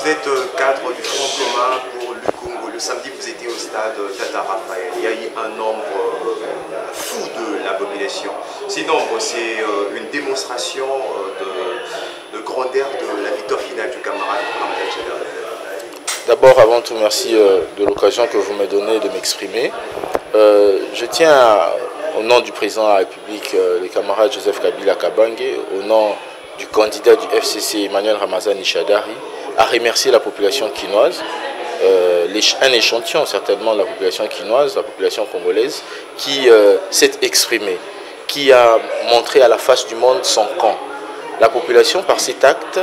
Vous êtes cadre du Front commun pour le Congo. Le samedi, vous étiez au stade Tata Raphaël. Il y a eu un nombre fou de la population. Ces nombres, c'est une démonstration de grandeur de la victoire finale du camarade Ramadan Shadari. D'abord, avant tout, merci de l'occasion que vous me donnez de m'exprimer. Je tiens, au nom du président de la République, le camarade Joseph Kabila Kabange, au nom du candidat du FCC Emmanuel Ramazani Shadari, à remercier la population quinoise, un échantillon certainement de la population quinoise, la population congolaise, qui s'est exprimée, qui a montré à la face du monde son camp. La population, par cet acte,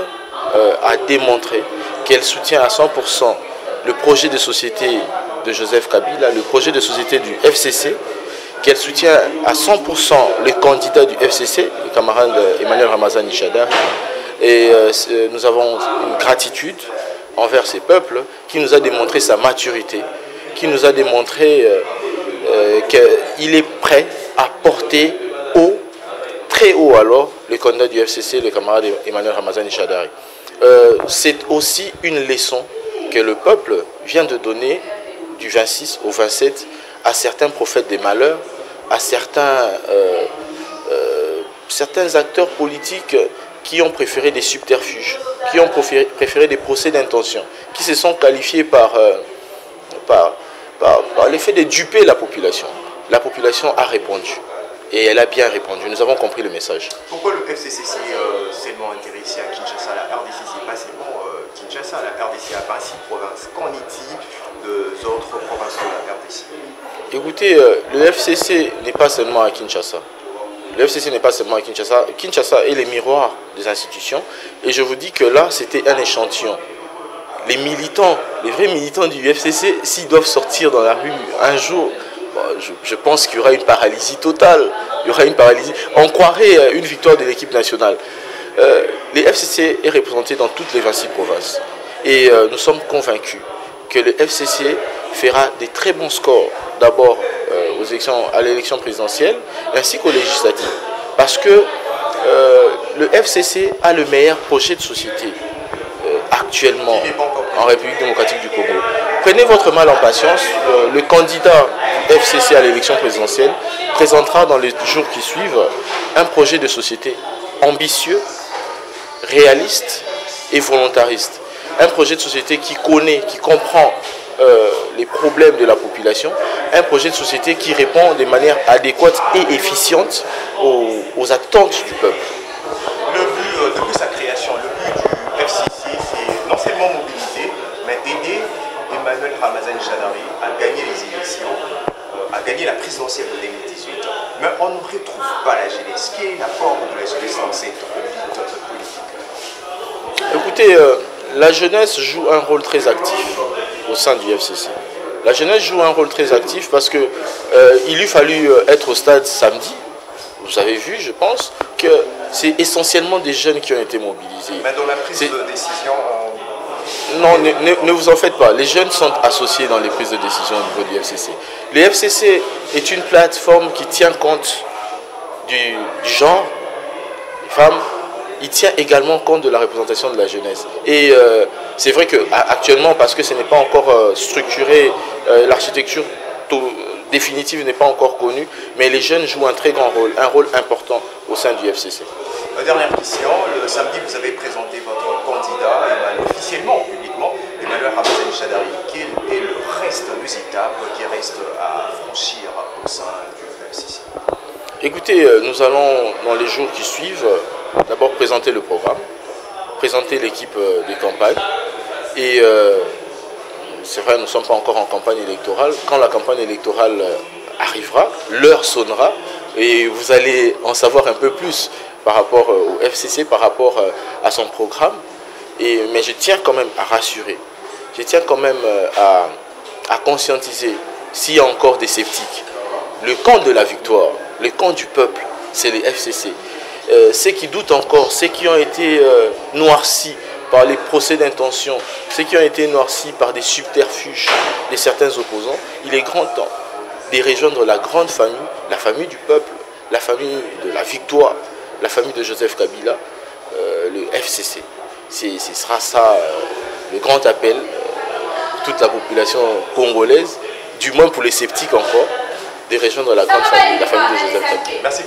a démontré qu'elle soutient à 100% le projet de société de Joseph Kabila, le projet de société du FCC, qu'elle soutient à 100% le candidat du FCC, le camarade Emmanuel Ramazani Shadari. Et nous avons une gratitude envers ces peuples qui nous a démontré sa maturité, qui nous a démontré qu'il est prêt à porter haut, très haut alors, le candidat du FCC, le camarade Emmanuel Ramazani Shadari. C'est aussi une leçon que le peuple vient de donner du 26 au 27 à certains prophètes des malheurs, à certains acteurs politiques qui ont préféré des subterfuges, qui ont préféré des procès d'intention, qui se sont qualifiés par l'effet de duper la population. La population a répondu. Et elle a bien répondu. Nous avons compris le message. Pourquoi le FCC s'est seulement intéressé à Kinshasa, à la RDC, c'est pas seulement Kinshasa, la RDC a pas 6 provinces. Qu'en est-il des autres provinces de la RDC? Écoutez, le FCC n'est pas seulement à Kinshasa. Le FCC n'est pas seulement à Kinshasa. Kinshasa est le miroir des institutions. Et je vous dis que là, c'était un échantillon. Les militants, les vrais militants du FCC, s'ils doivent sortir dans la rue un jour, je pense qu'il y aura une paralysie totale. Il y aura une paralysie. On croirait une victoire de l'équipe nationale. Le FCC est représenté dans toutes les 26 provinces. Et nous sommes convaincus que le FCC fera des très bons scores, d'abord à l'élection présidentielle, ainsi qu'aux législatives. Parce que le FCC a le meilleur projet de société actuellement en République démocratique du Congo. Prenez votre mal en patience. Le candidat FCC à l'élection présidentielle présentera dans les jours qui suivent un projet de société ambitieux, réaliste et volontariste. Un projet de société qui connaît, qui comprend les problèmes de la population, un projet de société qui répond de manière adéquate et efficiente aux attentes du peuple. Le but, depuis sa création, le but du FCC, c'est non seulement mobiliser, mais aider Emmanuel Ramazani Shadari à gagner les élections, à gagner la présidentielle de 2018. Mais on ne retrouve pas la jeunesse. Quel est l'apport de la jeunesse dans cette lutte politique? Écoutez, la jeunesse joue un rôle très actif au sein du FCC. La jeunesse joue un rôle très actif parce que il lui fallu être au stade samedi. Vous avez vu, je pense, que c'est essentiellement des jeunes qui ont été mobilisés. Mais dans la prise de décision... Non, ne vous en faites pas. Les jeunes sont associés dans les prises de décision au niveau du FCC. Le FCC est une plateforme qui tient compte du genre des femmes. Il tient également compte de la représentation de la jeunesse. Et c'est vrai qu'actuellement, parce que ce n'est pas encore structuré, l'architecture définitive n'est pas encore connue, mais les jeunes jouent un très grand rôle, un rôle important au sein du FCC. Dernière question, le samedi vous avez présenté votre candidat, officiellement, publiquement, Emmanuel Ramazani Shadari. Quel est le reste des étapes qui restent à franchir au sein du FCC? Écoutez, nous allons dans les jours qui suivent d'abord présenter le programme, présenter l'équipe de campagne et c'est vrai, nous ne sommes pas encore en campagne électorale. Quand la campagne électorale arrivera, l'heure sonnera et vous allez en savoir un peu plus par rapport au FCC, par rapport à son programme. Mais je tiens quand même à rassurer, je tiens quand même à conscientiser s'il y a encore des sceptiques. Le camp de la victoire, le camp du peuple, c'est les FCC. Ceux qui doutent encore, ceux qui ont été noircis par les procès d'intention, ceux qui ont été noircis par des subterfuges de certains opposants, il est grand temps de rejoindre la grande famille, la famille du peuple, la famille de la victoire, la famille de Joseph Kabila, le FCC. Ce sera ça le grand appel pour toute la population congolaise, du moins pour les sceptiques encore, de rejoindre la grande famille, la famille de Joseph Kabila. Merci.